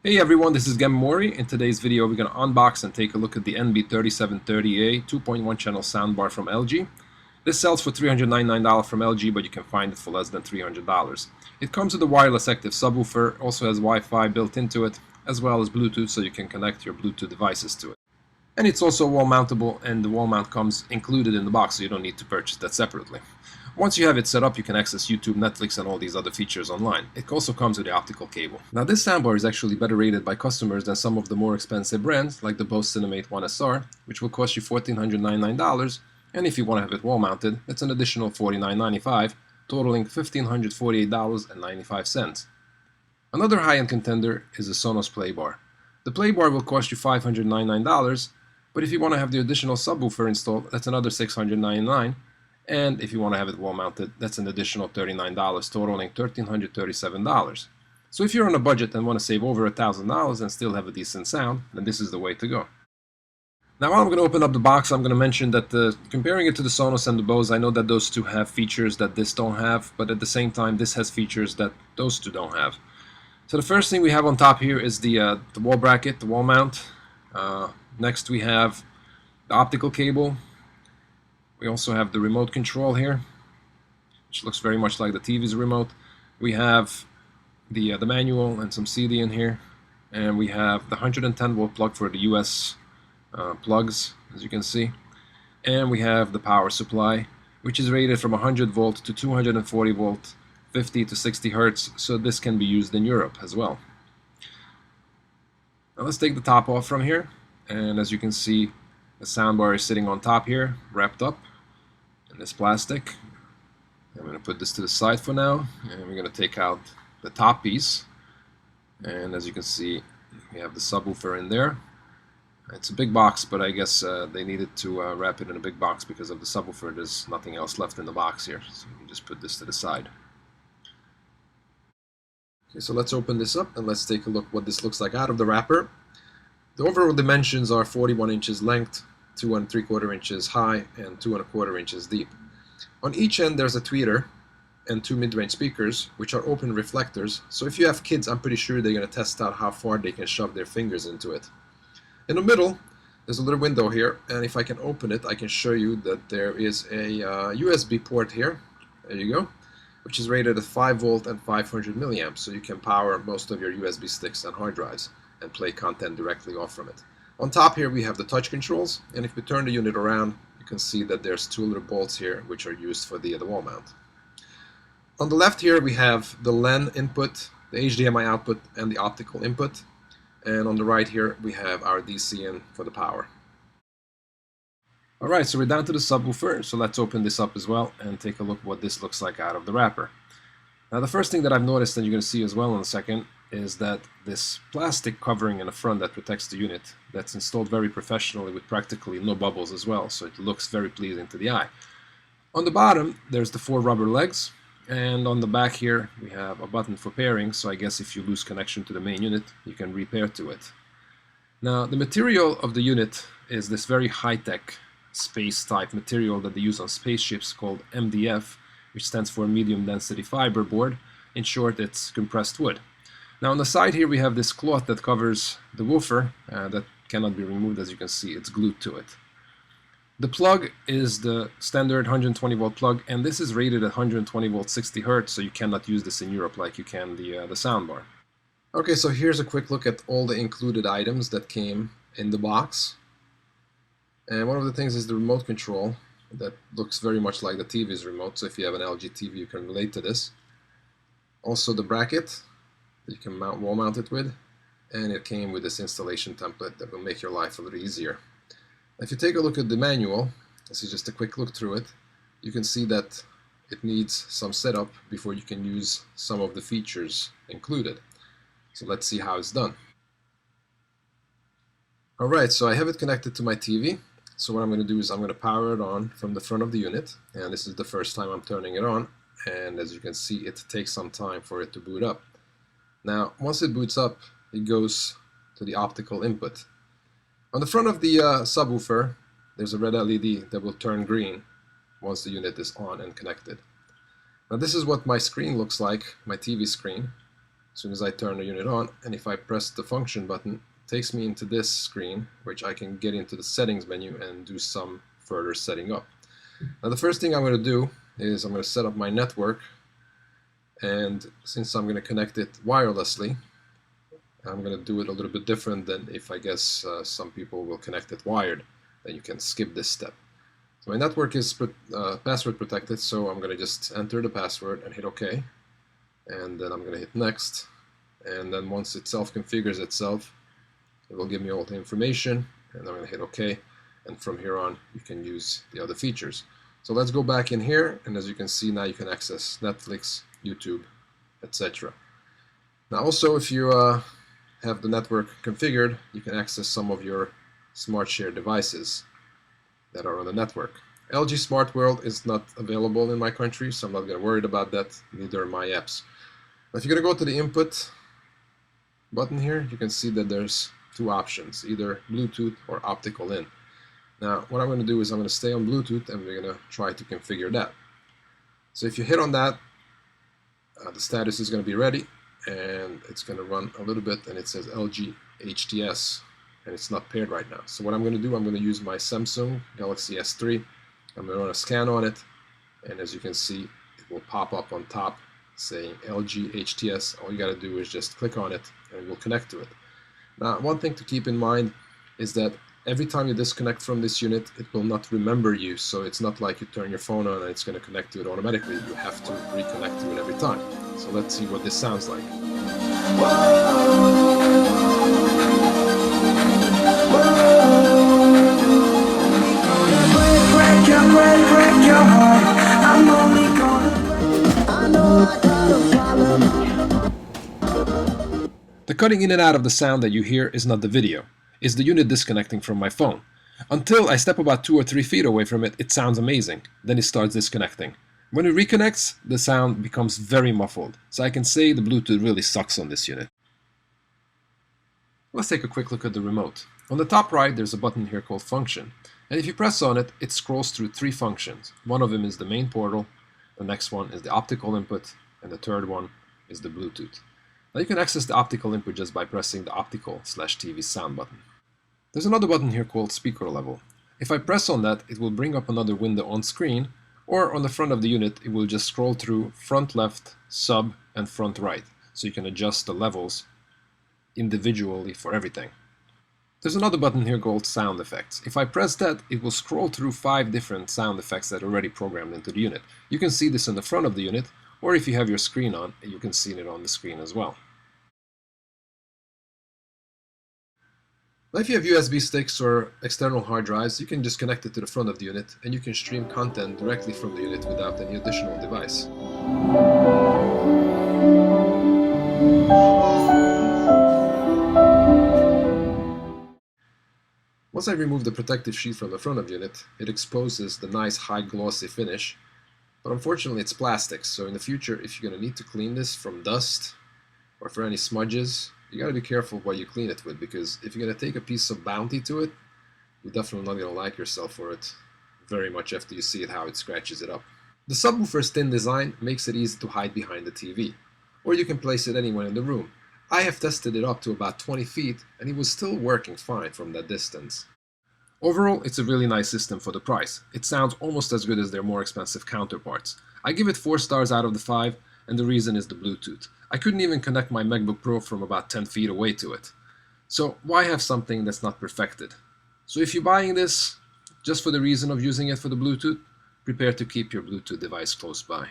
Hey everyone, this is Gem Mori. In today's video, we're going to unbox and take a look at the NB3730A 2.1 channel soundbar from LG. This sells for $399 from LG, but you can find it for less than $300. It comes with a wireless active subwoofer, also has Wi-Fi built into it, as well as Bluetooth, so you can connect your Bluetooth devices to it. And it's also wall mountable, and the wall mount comes included in the box, so you don't need to purchase that separately. Once you have it set up, you can access YouTube, Netflix, and all these other features online. It also comes with the optical cable. Now, this soundbar is actually better rated by customers than some of the more expensive brands, like the Bose Cinemate 1SR, which will cost you $1,499, and if you want to have it wall mounted, it's an additional $49.95, totaling $1,548.95. Another high-end contender is the Sonos Playbar. The Playbar will cost you $599, but if you want to have the additional subwoofer installed, that's another $699. And if you want to have it wall mounted, that's an additional $39, totaling $1,337. So if you're on a budget and want to save over $1,000 and still have a decent sound, then this is the way to go. Now while I'm going to open up the box, I'm going to mention that comparing it to the Sonos and the Bose, I know that those two have features that this don't have, but at the same time this has features that those two don't have. So the first thing we have on top here is the wall bracket, the wall mount. Next we have the optical cable. We also have the remote control here, which looks very much like the TV's remote. We have the manual and some CD in here, and we have the 110 volt plug for the US plugs, as you can see, and we have the power supply, which is rated from 100 volt to 240 volt, 50 to 60 hertz, so this can be used in Europe as well. Now let's take the top off from here, and as you can see, the soundbar is sitting on top here, wrapped up in this plastic. I'm going to put this to the side for now, and we're going to take out the top piece. And as you can see, we have the subwoofer in there. It's a big box, but I guess they needed to wrap it in a big box because of the subwoofer. There's nothing else left in the box here, so you just put this to the side. Okay, so let's open this up and let's take a look what this looks like out of the wrapper. The overall dimensions are 41 inches length, 2 3/4 inches high, and 2 1/4 inches deep. On each end there's a tweeter and 2 mid-range speakers, which are open reflectors, so if you have kids, I'm pretty sure they're going to test out how far they can shove their fingers into it. In the middle, there's a little window here, and if I can open it, I can show you that there is a USB port here. There you go, which is rated at 5 volt and 500 milliamps, so you can power most of your USB sticks and hard drives and play content directly off from it. On top here we have the touch controls, and if we turn the unit around, you can see that there's 2 little bolts here which are used for the wall mount. On the left here we have the LAN input, the HDMI output, and the optical input, and on the right here we have our DC in for the power. Alright, so we're down to the subwoofer, so let's open this up as well and take a look what this looks like out of the wrapper. Now the first thing that I've noticed, and you're going to see as well in a second, is that this plastic covering in the front that protects the unit, that's installed very professionally with practically no bubbles as well, so it looks very pleasing to the eye. On the bottom there's the 4 rubber legs, and on the back here we have a button for pairing, so I guess if you lose connection to the main unit you can repair to it. Now the material of the unit is this very high-tech space type material that they use on spaceships called MDF, which stands for medium density fiber board. In short, it's compressed wood. Now on the side here we have this cloth that covers the woofer that cannot be removed. As you can see, it's glued to it. The plug is the standard 120 volt plug, and this is rated at 120 volt 60 hertz, so you cannot use this in Europe like you can the soundbar. Okay, so here's a quick look at all the included items that came in the box. And one of the things is the remote control that looks very much like the TV's remote, so if you have an LG TV you can relate to this. Also the bracket you can wall mount it with, and it came with this installation template that will make your life a little easier. If you take a look at the manual, this is just a quick look through it, you can see that it needs some setup before you can use some of the features included. So let's see how it's done. Alright, so I have it connected to my TV, so what I'm going to do is I'm going to power it on from the front of the unit, and this is the first time I'm turning it on, and as you can see it takes some time for it to boot up. Now, once it boots up, it goes to the optical input. On the front of the subwoofer, there's a red LED that will turn green once the unit is on and connected. Now this is what my screen looks like, my TV screen. as soon as I turn the unit on, and if I press the function button, it takes me into this screen, which I can get into the settings menu and do some further setting up. Now the first thing I'm going to do is I'm going to set up my network, and since I'm going to connect it wirelessly, I'm going to do it a little bit different than if I guess some people will connect it wired. Then you can skip this step. So my network is password protected, so I'm going to just enter the password and hit OK. And then I'm going to hit next. And then once it self-configures itself, it will give me all the information, and I'm going to hit OK. And from here on, you can use the other features. So let's go back in here, and as you can see, now you can access Netflix, YouTube, etc. Now also, if you have the network configured, you can access some of your smart share devices that are on the network. LG Smart World is not available in my country, so I'm not going to worry about that, neither are my apps. Now if you're going to go to the input button here, you can see that there's two options, either Bluetooth or optical in. Now what I'm going to do is I'm going to stay on Bluetooth, and we're going to try to configure that. So if you hit on that, the status is going to be ready, and it's going to run a little bit, and it says LG HTS, and it's not paired right now. So what I'm going to do, I'm going to use my Samsung Galaxy S3. I'm going to run a scan on it, and as you can see, it will pop up on top saying LG HTS. All you got to do is just click on it, and it will connect to it. Now, one thing to keep in mind is that every time you disconnect from this unit, it will not remember you. So it's not like you turn your phone on and it's going to connect to it automatically. You have to reconnect to it every time. So let's see what this sounds like. The cutting in and out of the sound that you hear is not the video, it's the unit disconnecting from my phone. Until I step about 2 or 3 feet away from it, it sounds amazing. Then it starts disconnecting. When it reconnects, the sound becomes very muffled, so I can say the Bluetooth really sucks on this unit. Let's take a quick look at the remote. On the top right, there's a button here called Function, and if you press on it, it scrolls through 3 functions. One of them is the main portal, the next one is the optical input, and the third one is the Bluetooth. Now you can access the optical input just by pressing the optical/TV sound button. There's another button here called speaker level. If I press on that, it will bring up another window on screen, or on the front of the unit, it will just scroll through front left, sub, and front right, so you can adjust the levels individually for everything. There's another button here called sound effects. If I press that, it will scroll through 5 different sound effects that are already programmed into the unit. You can see this in the front of the unit, or if you have your screen on, you can see it on the screen as well. Now if you have USB sticks or external hard drives, you can just connect it to the front of the unit, and you can stream content directly from the unit without any additional device. Once I remove the protective sheet from the front of the unit, it exposes the nice high glossy finish, but unfortunately it's plastic, so in the future if you're going to need to clean this from dust or for any smudges, you got to be careful what you clean it with, because if you're going to take a piece of bounty to it, you're definitely not going to like yourself for it very much after you see it how it scratches it up. The subwoofer's thin design makes it easy to hide behind the TV, or you can place it anywhere in the room. I have tested it up to about 20 feet and it was still working fine from that distance. Overall, it's a really nice system for the price. It sounds almost as good as their more expensive counterparts. I give it 4 stars out of the 5, and the reason is the Bluetooth. I couldn't even connect my MacBook Pro from about 10 feet away to it. So why have something that's not perfected? So if you're buying this just for the reason of using it for the Bluetooth, prepare to keep your Bluetooth device close by.